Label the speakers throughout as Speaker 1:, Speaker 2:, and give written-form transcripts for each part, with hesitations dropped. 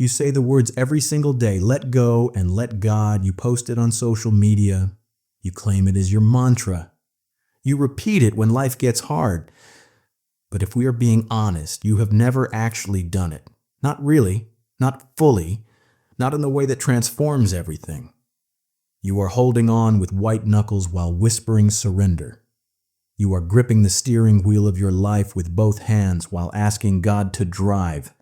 Speaker 1: You say the words every single day, let go and let God. You post it on social media. You claim it as your mantra. You repeat it when life gets hard. But if we are being honest, you have never actually done it. Not really, not fully, not in the way that transforms everything. You are holding on with white knuckles while whispering surrender. You are gripping the steering wheel of your life with both hands while asking God to drive.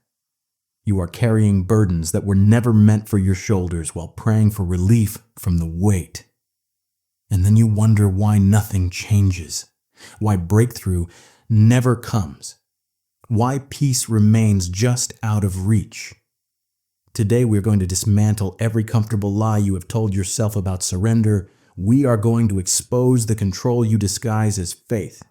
Speaker 1: You are carrying burdens that were never meant for your shoulders while praying for relief from the weight. And then you wonder why nothing changes, why breakthrough never comes, why peace remains just out of reach. Today we're going to dismantle every comfortable lie you have told yourself about surrender. We are going to expose the control you disguise as faith.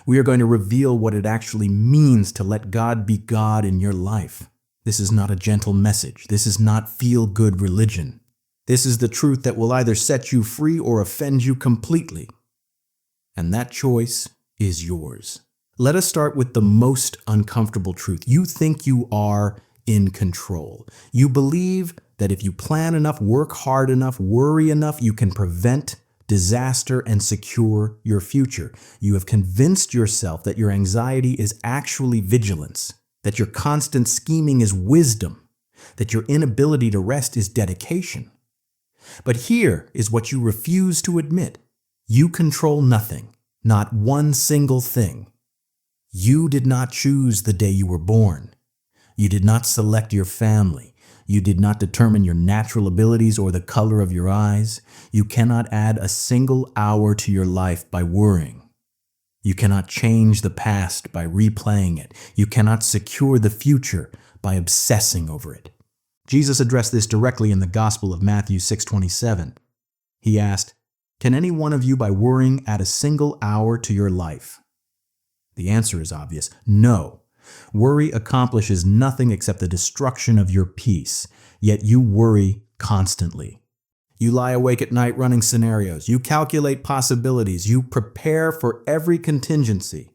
Speaker 1: We are going to reveal what it actually means to let God be God in your life. This is not a gentle message. This is not feel-good religion. This is the truth that will either set you free or offend you completely. And that choice is yours. Let us start with the most uncomfortable truth. You think you are in control. You believe that if you plan enough, work hard enough, worry enough, you can prevent disaster and secure your future. You have convinced yourself that your anxiety is actually vigilance, that your constant scheming is wisdom, that your inability to rest is dedication. But here is what you refuse to admit. You control nothing, not one single thing. You did not choose the day you were born. You did not select your family. You did not determine your natural abilities or the color of your eyes. You cannot add a single hour to your life by worrying. You cannot change the past by replaying it. You cannot secure the future by obsessing over it. Jesus addressed this directly in the Gospel of Matthew 6:27. He asked, "Can any one of you by worrying add a single hour to your life?" The answer is obvious. No. Worry accomplishes nothing except the destruction of your peace, yet you worry constantly. You lie awake at night running scenarios. You calculate possibilities. You prepare for every contingency.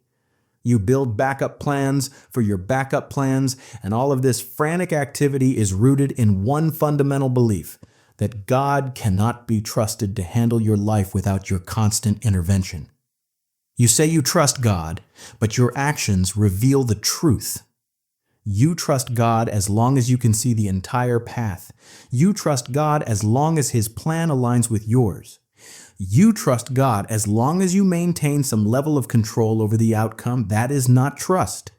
Speaker 1: You build backup plans for your backup plans, and all of this frantic activity is rooted in one fundamental belief, that God cannot be trusted to handle your life without your constant intervention. You say you trust God, but your actions reveal the truth. You trust God as long as you can see the entire path. You trust God as long as His plan aligns with yours. You trust God as long as you maintain some level of control over the outcome. That is not trust.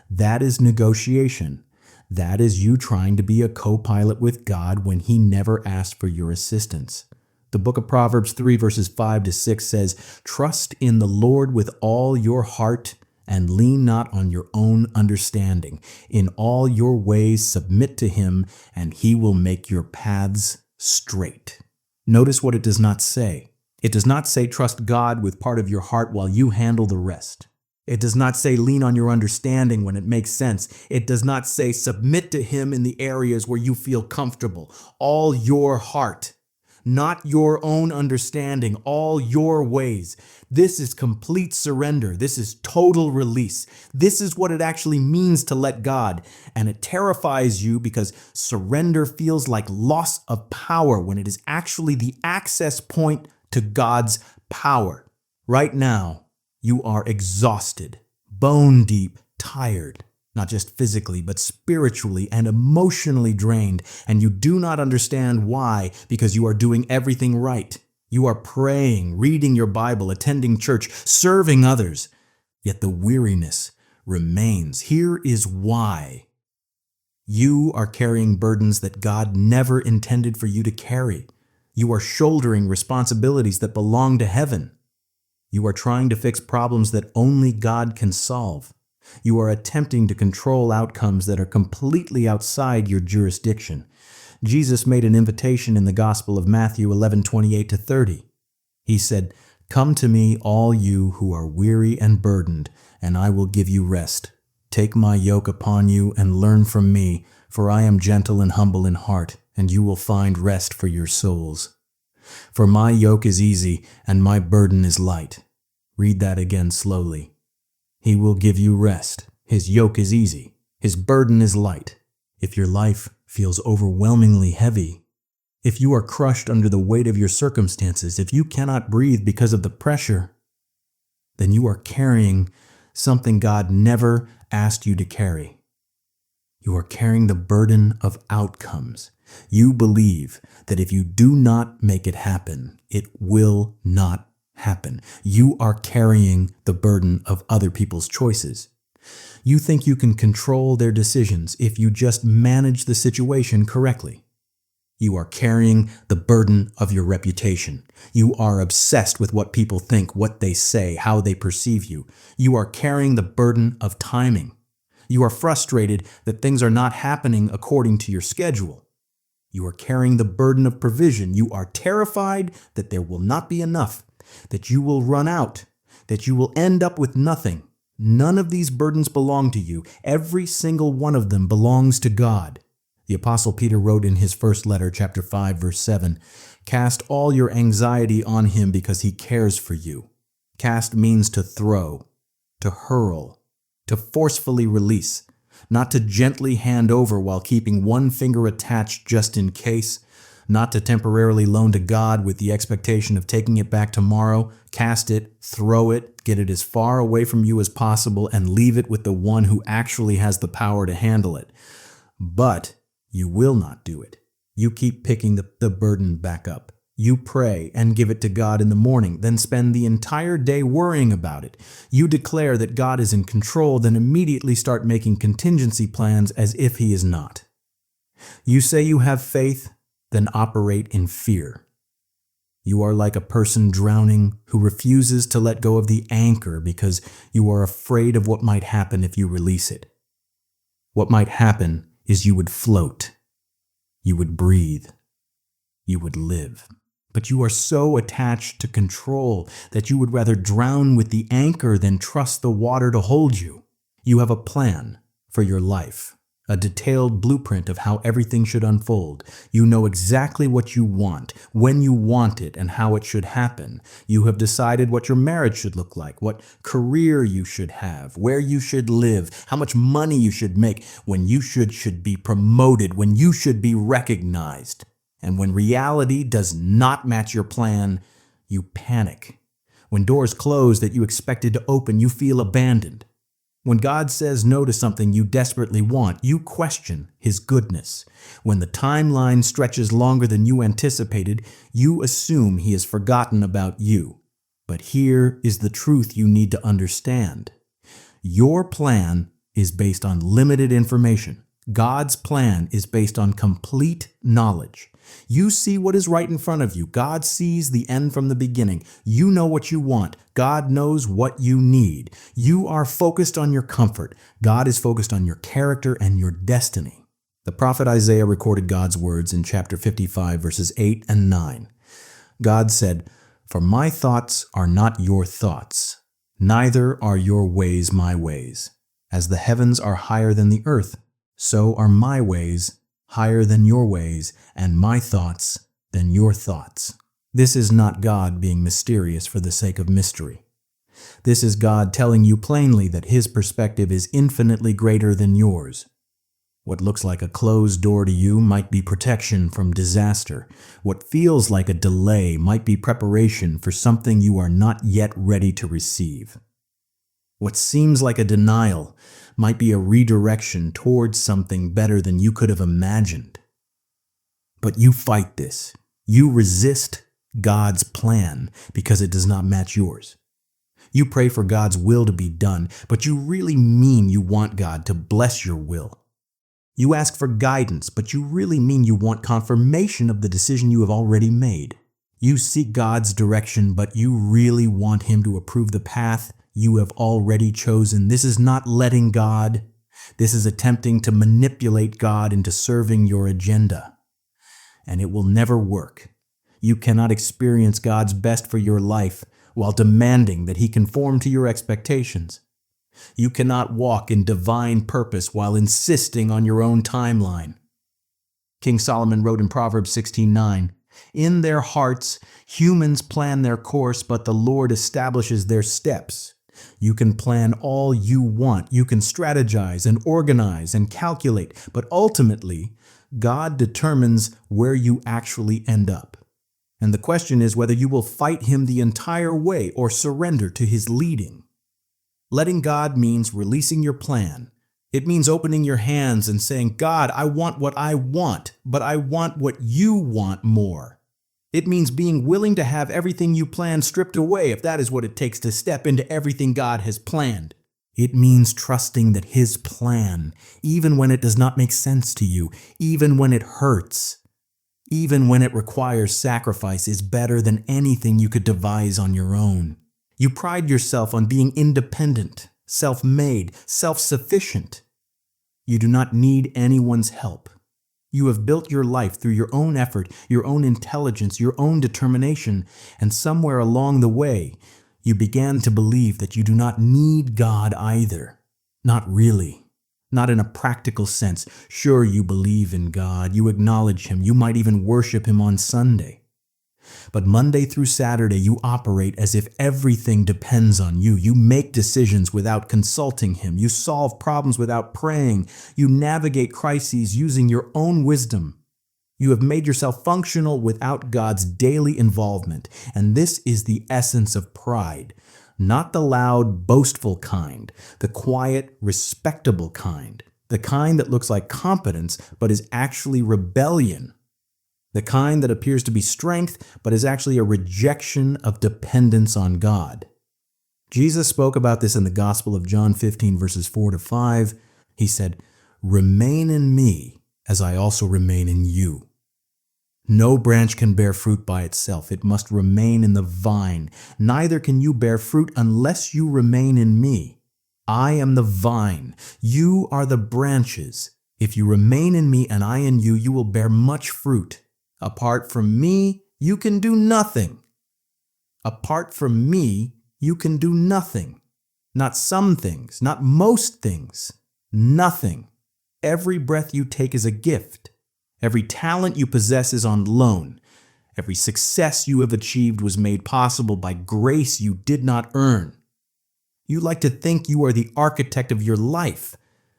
Speaker 1: That is negotiation. That is you trying to be a co-pilot with God when He never asked for your assistance. The book of Proverbs 3 verses 5-6 says, "Trust in the Lord with all your heart and lean not on your own understanding. In all your ways submit to Him, and He will make your paths straight." Notice what it does not say. It does not say trust God with part of your heart while you handle the rest. It does not say lean on your understanding when it makes sense. It does not say submit to Him in the areas where you feel comfortable. All your heart. Not your own understanding, all your ways. This is complete surrender. This is total release. This is what it actually means to let God. And it terrifies you because surrender feels like loss of power when it is actually the access point to God's power. Right now, you are exhausted, bone deep, tired. Not just physically, but spiritually and emotionally drained. And you do not understand why, because you are doing everything right. You are praying, reading your Bible, attending church, serving others. Yet the weariness remains. Here is why. You are carrying burdens that God never intended for you to carry. You are shouldering responsibilities that belong to heaven. You are trying to fix problems that only God can solve. You are attempting to control outcomes that are completely outside your jurisdiction. Jesus made an invitation in the Gospel of Matthew 11:28-30. He said, "Come to me, all you who are weary and burdened, and I will give you rest. Take my yoke upon you and learn from me, for I am gentle and humble in heart, and you will find rest for your souls. For my yoke is easy and my burden is light." Read that again slowly. He will give you rest. His yoke is easy. His burden is light. If your life feels overwhelmingly heavy, if you are crushed under the weight of your circumstances, if you cannot breathe because of the pressure, then you are carrying something God never asked you to carry. You are carrying the burden of outcomes. You believe that if you do not make it happen, it will not happen. You are carrying the burden of other people's choices. You think you can control their decisions if you just manage the situation correctly. You are carrying the burden of your reputation. You are obsessed with what people think, what they say, how they perceive you. You are carrying the burden of timing. You are frustrated that things are not happening according to your schedule. You are carrying the burden of provision. You are terrified that there will not be enough, that you will run out, that you will end up with nothing. None of these burdens belong to you. Every single one of them belongs to God. The Apostle Peter wrote in his first letter, chapter 5, verse 7, "Cast all your anxiety on him because he cares for you." Cast means to throw, to hurl, to forcefully release, not to gently hand over while keeping one finger attached just in case, not to temporarily loan to God with the expectation of taking it back tomorrow. Cast it, throw it, get it as far away from you as possible, and leave it with the one who actually has the power to handle it. But you will not do it. You keep picking the burden back up. You pray and give it to God in the morning, then spend the entire day worrying about it. You declare that God is in control, then immediately start making contingency plans as if He is not. You say you have faith, then operate in fear. You are like a person drowning who refuses to let go of the anchor because you are afraid of what might happen if you release it. What might happen is you would float, you would breathe, you would live. But you are so attached to control that you would rather drown with the anchor than trust the water to hold you. You have a plan for your life, a detailed blueprint of how everything should unfold. You know exactly what you want, when you want it, and how it should happen. You have decided what your marriage should look like, what career you should have, where you should live, how much money you should make, when you should be promoted, when you should be recognized. And when reality does not match your plan, you panic. When doors close that you expected to open, you feel abandoned. When God says no to something you desperately want, you question His goodness. When the timeline stretches longer than you anticipated, you assume He has forgotten about you. But here is the truth you need to understand. Your plan is based on limited information. God's plan is based on complete knowledge. You see what is right in front of you. God sees the end from the beginning. You know what you want. God knows what you need. You are focused on your comfort. God is focused on your character and your destiny. The prophet Isaiah recorded God's words in chapter 55, verses 8 and 9. God said, "For my thoughts are not your thoughts, neither are your ways my ways. As the heavens are higher than the earth, so are my ways higher than your ways, and my thoughts than your thoughts." This is not God being mysterious for the sake of mystery. This is God telling you plainly that His perspective is infinitely greater than yours. What looks like a closed door to you might be protection from disaster. What feels like a delay might be preparation for something you are not yet ready to receive. What seems like a denial might be a redirection towards something better than you could have imagined. But you fight this. You resist God's plan because it does not match yours. You pray for God's will to be done, but you really mean you want God to bless your will. You ask for guidance, but you really mean you want confirmation of the decision you have already made. You seek God's direction, but you really want Him to approve the path you have already chosen. This is not letting God. This is attempting to manipulate God into serving your agenda. And it will never work. You cannot experience God's best for your life while demanding that He conform to your expectations. You cannot walk in divine purpose while insisting on your own timeline. King Solomon wrote in Proverbs 16:9, "In their hearts, humans plan their course, but the Lord establishes their steps." You can plan all you want. You can strategize and organize and calculate, but ultimately, God determines where you actually end up. And the question is whether you will fight him the entire way or surrender to his leading. Letting God means releasing your plan. It means opening your hands and saying, God, I want what I want, but I want what you want more. It means being willing to have everything you plan stripped away if that is what it takes to step into everything God has planned. It means trusting that his plan, even when it does not make sense to you, even when it hurts, even when it requires sacrifice, is better than anything you could devise on your own. You pride yourself on being independent, self-made, self-sufficient. You do not need anyone's help. You have built your life through your own effort, your own intelligence, your own determination, and somewhere along the way, you began to believe that you do not need God either. Not really. Not in a practical sense. Sure, you believe in God, you acknowledge him, you might even worship him on Sunday. But Monday through Saturday, you operate as if everything depends on you. You make decisions without consulting him. You solve problems without praying. You navigate crises using your own wisdom. You have made yourself functional without God's daily involvement. And this is the essence of pride. Not the loud, boastful kind, the quiet, respectable kind, the kind that looks like competence but is actually rebellion. The kind that appears to be strength, but is actually a rejection of dependence on God. Jesus spoke about this in the Gospel of John 15, verses 4-5. He said, "Remain in me, as I also remain in you. No branch can bear fruit by itself. It must remain in the vine. Neither can you bear fruit unless you remain in me. I am the vine. You are the branches. If you remain in me and I in you, you will bear much fruit. Apart from me, you can do nothing." Apart from me, you can do nothing. Not some things, not most things. Nothing. Every breath you take is a gift. Every talent you possess is on loan. Every success you have achieved was made possible by grace you did not earn. You like to think you are the architect of your life,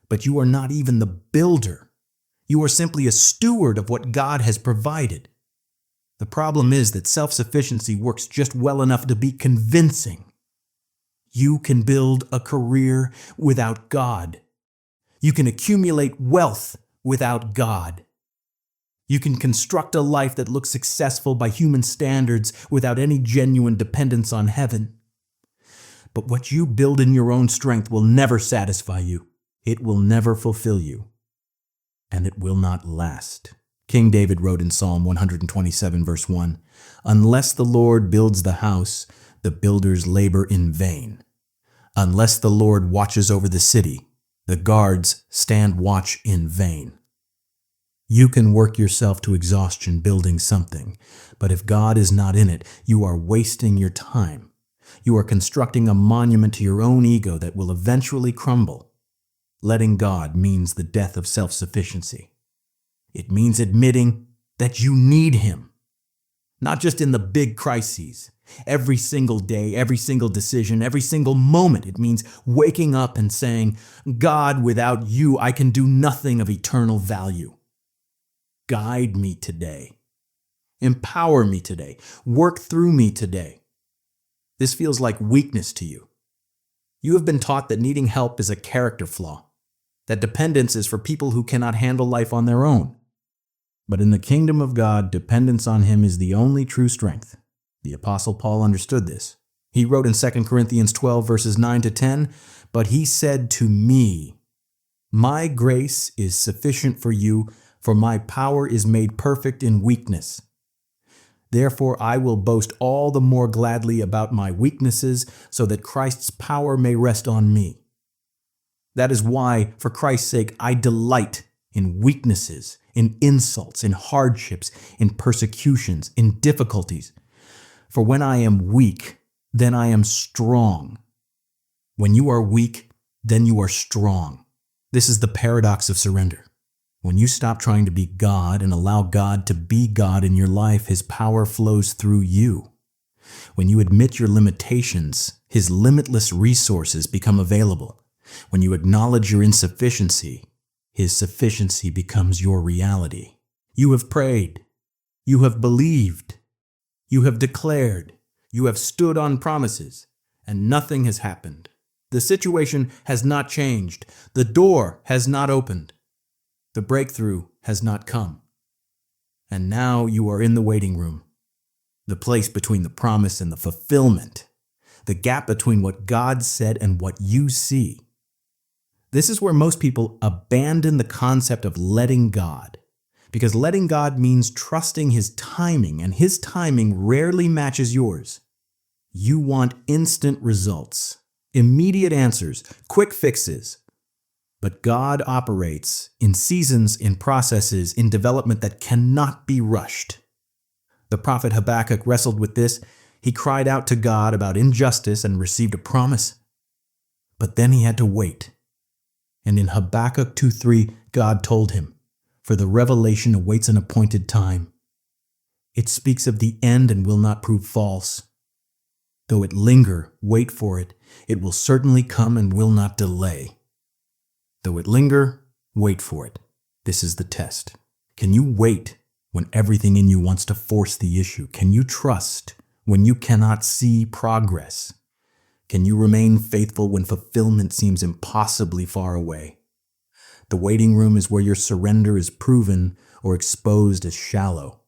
Speaker 1: but you are not even the builder. You are simply a steward of what God has provided. The problem is that self-sufficiency works just well enough to be convincing. You can build a career without God. You can accumulate wealth without God. You can construct a life that looks successful by human standards without any genuine dependence on heaven. But what you build in your own strength will never satisfy you. It will never fulfill you. And it will not last. King David wrote in Psalm 127, verse 1, "Unless the Lord builds the house, the builders labor in vain. Unless the Lord watches over the city, the guards stand watch in vain." You can work yourself to exhaustion building something, but if God is not in it, you are wasting your time. You are constructing a monument to your own ego that will eventually crumble. Letting God means the death of self-sufficiency. It means admitting that you need him. Not just in the big crises. Every single day, every single decision, every single moment. It means waking up and saying, "God, without you, I can do nothing of eternal value. Guide me today. Empower me today. Work through me today." This feels like weakness to you. You have been taught that needing help is a character flaw, that dependence is for people who cannot handle life on their own. But in the kingdom of God, dependence on him is the only true strength. The Apostle Paul understood this. He wrote in 2 Corinthians 12, verses 9-10, "But he said to me, 'My grace is sufficient for you, for my power is made perfect in weakness. Therefore I will boast all the more gladly about my weaknesses, so that Christ's power may rest on me.' That is why, for Christ's sake, I delight in weaknesses, in insults, in hardships, in persecutions, in difficulties. For when I am weak, then I am strong. When you are weak, then you are strong." This is the paradox of surrender. When you stop trying to be God and allow God to be God in your life, his power flows through you. When you admit your limitations, his limitless resources become available. When you acknowledge your insufficiency, His sufficiency becomes your reality. You have prayed. You have believed. You have declared. You have stood on promises, and nothing has happened. The situation has not changed. The door has not opened. The breakthrough has not come. And now you are in the waiting room, the place between the promise and the fulfillment, the gap between what God said and what you see. This is where most people abandon the concept of letting God, because letting God means trusting His timing, and His timing rarely matches yours. You want instant results, immediate answers, quick fixes. But God operates in seasons, in processes, in development that cannot be rushed. The prophet Habakkuk wrestled with this. He cried out to God about injustice and received a promise. But then he had to wait. And in Habakkuk 2:3, God told him, "For the revelation awaits an appointed time. It speaks of the end and will not prove false. Though it linger, wait for it. It will certainly come and will not delay." Though it linger, wait for it. This is the test. Can you wait when everything in you wants to force the issue? Can you trust when you cannot see progress? Can you remain faithful when fulfillment seems impossibly far away? The waiting room is where your surrender is proven or exposed as shallow.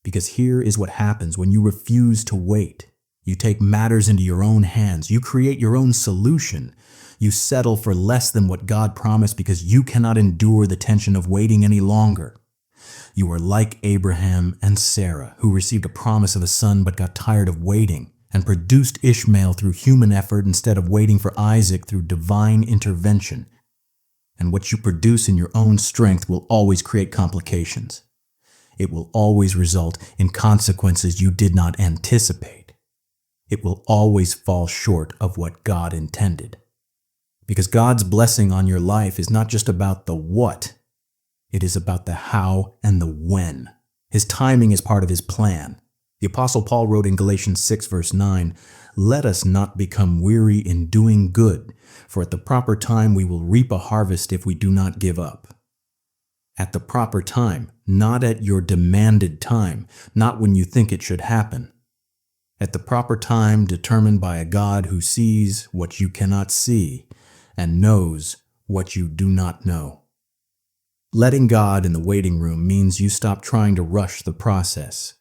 Speaker 1: Because here is what happens when you refuse to wait. You take matters into your own hands. You create your own solution. You settle for less than what God promised because you cannot endure the tension of waiting any longer. You are like Abraham and Sarah, who received a promise of a son but got tired of waiting and produced Ishmael through human effort instead of waiting for Isaac through divine intervention. And what you produce in your own strength will always create complications. It will always result in consequences you did not anticipate. It will always fall short of what God intended. Because God's blessing on your life is not just about the what, it is about the how and the when. His timing is part of His plan. The Apostle Paul wrote in Galatians 6 verse 9, "Let us not become weary in doing good, for at the proper time we will reap a harvest if we do not give up." At the proper time, not at your demanded time, not when you think it should happen. At the proper time determined by a God who sees what you cannot see and knows what you do not know. Letting God in the waiting room means you stop trying to rush the process.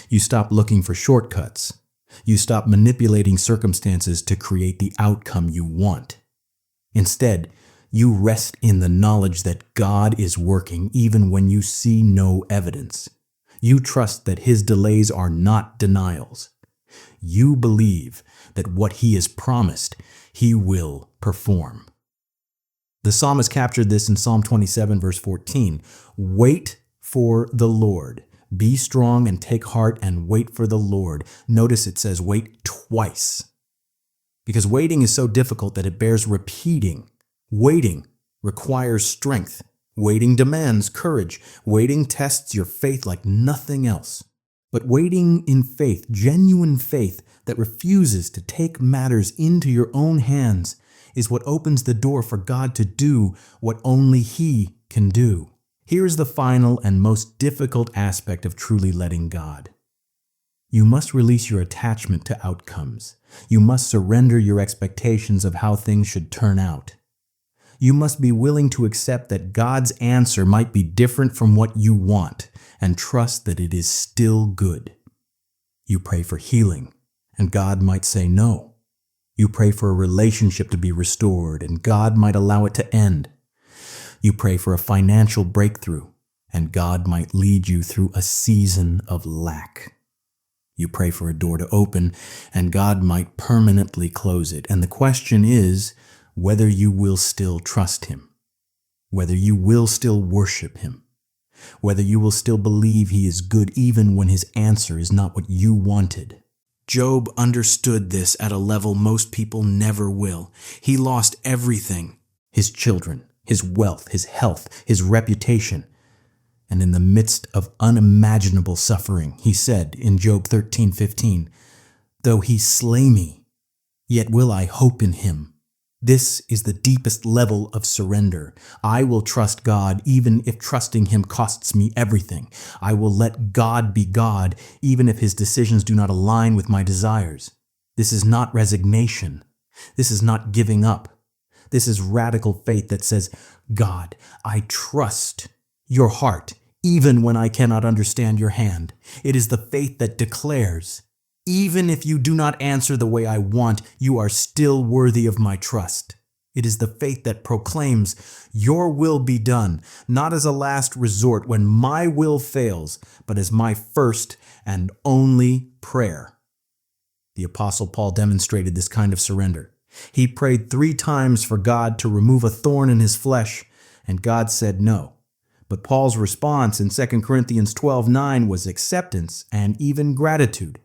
Speaker 1: You stop looking for shortcuts. You stop manipulating circumstances to create the outcome you want. Instead, you rest in the knowledge that God is working even when you see no evidence. You trust that His delays are not denials. You believe that what He has promised, He will perform. The psalmist captured this in Psalm 27 verse 14. "Wait for the Lord. Be strong and take heart and wait for the Lord." Notice it says wait twice. Because waiting is so difficult that it bears repeating. Waiting requires strength. Waiting demands courage. Waiting tests your faith like nothing else. But waiting in faith, genuine faith that refuses to take matters into your own hands, is what opens the door for God to do what only He can do. Here's the final and most difficult aspect of truly letting God. You must release your attachment to outcomes. You must surrender your expectations of how things should turn out. You must be willing to accept that God's answer might be different from what you want and trust that it is still good. You pray for healing, and God might say no. You pray for a relationship to be restored, and God might allow it to end. You pray for a financial breakthrough, and God might lead you through a season of lack. You pray for a door to open, and God might permanently close it. And the question is whether you will still trust Him, whether you will still worship Him, whether you will still believe He is good even when His answer is not what you wanted. Job understood this at a level most people never will. He lost everything: his children, his wealth, his health, his reputation. And in the midst of unimaginable suffering, he said in Job 13:15, "Though He slay me, yet will I hope in Him. This is the deepest level of surrender. I will trust God even if trusting Him costs me everything. I will let God be God even if His decisions do not align with my desires. This is not resignation. This is not giving up. This is radical faith that says, God, I trust your heart even when I cannot understand your hand. It is the faith that declares, even if you do not answer the way I want, you are still worthy of my trust. It is the faith that proclaims, your will be done, not as a last resort when my will fails, but as my first and only prayer. The Apostle Paul demonstrated this kind of surrender. He prayed 3 times for God to remove a thorn in his flesh, and God said no. But Paul's response in 2 Corinthians 12:9 was acceptance and even gratitude.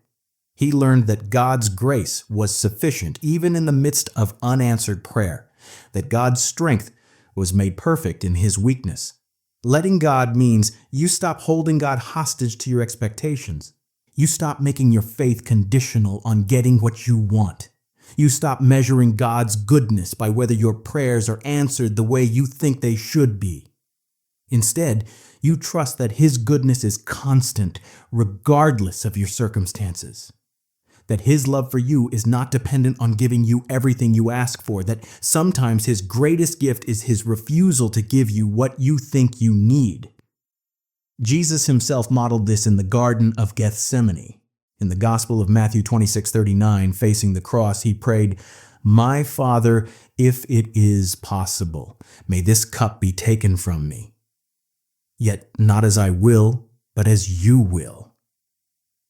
Speaker 1: He learned that God's grace was sufficient even in the midst of unanswered prayer, that God's strength was made perfect in His weakness. Letting God means you stop holding God hostage to your expectations. You stop making your faith conditional on getting what you want. You stop measuring God's goodness by whether your prayers are answered the way you think they should be. Instead, you trust that His goodness is constant, regardless of your circumstances. That His love for you is not dependent on giving you everything you ask for, that sometimes His greatest gift is His refusal to give you what you think you need. Jesus Himself modeled this in the Garden of Gethsemane. In the Gospel of Matthew 26:39, facing the cross, He prayed, "My Father, if it is possible, may this cup be taken from me. Yet not as I will, but as you will."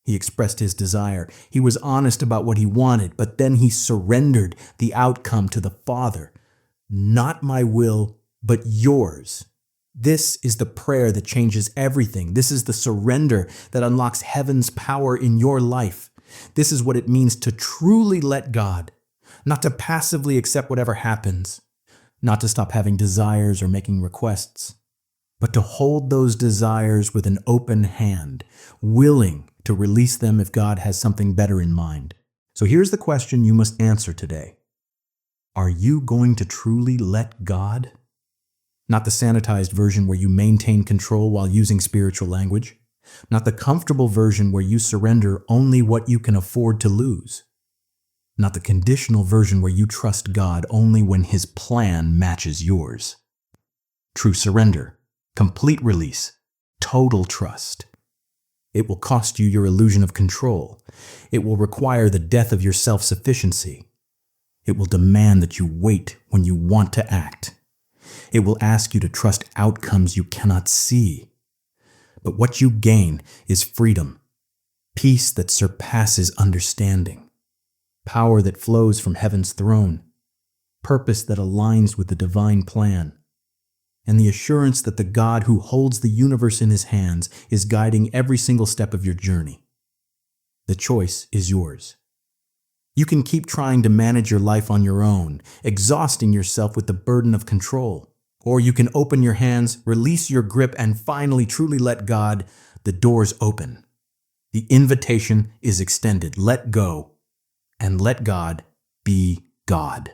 Speaker 1: He expressed His desire. He was honest about what He wanted, but then He surrendered the outcome to the Father. Not my will, but yours. This is the prayer that changes everything. This is the surrender that unlocks heaven's power in your life. This is what it means to truly let God, not to passively accept whatever happens, not to stop having desires or making requests, but to hold those desires with an open hand, willing to release them if God has something better in mind. So here's the question you must answer today. Are you going to truly let God? Not the sanitized version where you maintain control while using spiritual language. Not the comfortable version where you surrender only what you can afford to lose. Not the conditional version where you trust God only when His plan matches yours. True surrender, complete release, total trust. It will cost you your illusion of control. It will require the death of your self-sufficiency. It will demand that you wait when you want to act. It will ask you to trust outcomes you cannot see. But what you gain is freedom, peace that surpasses understanding, power that flows from heaven's throne, purpose that aligns with the divine plan, and the assurance that the God who holds the universe in His hands is guiding every single step of your journey. The choice is yours. You can keep trying to manage your life on your own, exhausting yourself with the burden of control. Or you can open your hands, release your grip, and finally truly let God. The door's open. The invitation is extended. Let go and let God be God.